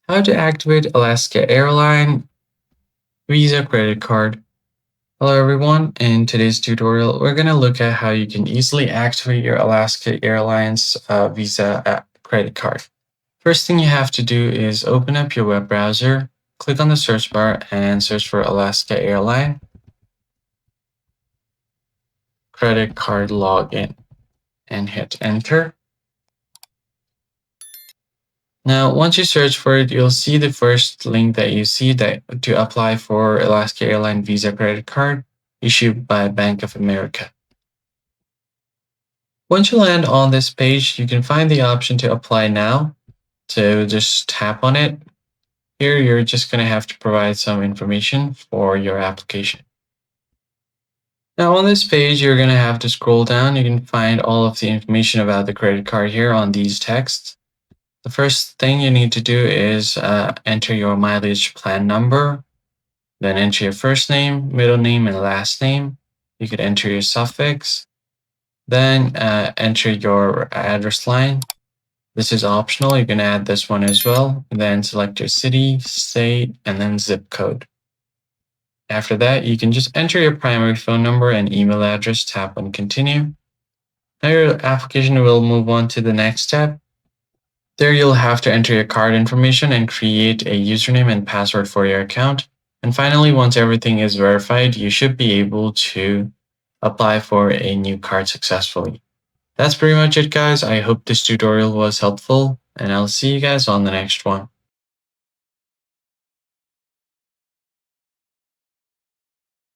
How to activate Alaska Airlines Visa credit card. Hello everyone, in today's tutorial we're going to look at how you can easily activate your Alaska Airlines Visa credit card. First thing you have to do is open up your web browser, click on the search bar and search for Alaska Airlines credit card login and hit enter. Now, once you search for it, you'll see the first link that you see that to apply for Alaska Airlines Visa credit card issued by Bank of America. Once you land on this page, you can find the option to apply now. So just tap on it. Here, you're just going to have to provide some information for your application. Now on this page, you're going to have to scroll down. You can find all of the information about the credit card here on these texts. The first thing you need to do is enter your mileage plan number, then enter your first name, middle name, and last name. You could enter your suffix, then enter your address line. This is optional. You can add this one as well. And then select your city, state, and then zip code. After that, you can just enter your primary phone number and email address, tap on continue. Now your application will move on to the next step. There you'll have to enter your card information and create a username and password for your account. And finally, once everything is verified, you should be able to apply for a new card successfully. That's pretty much it, guys. I hope this tutorial was helpful, and I'll see you guys on the next one.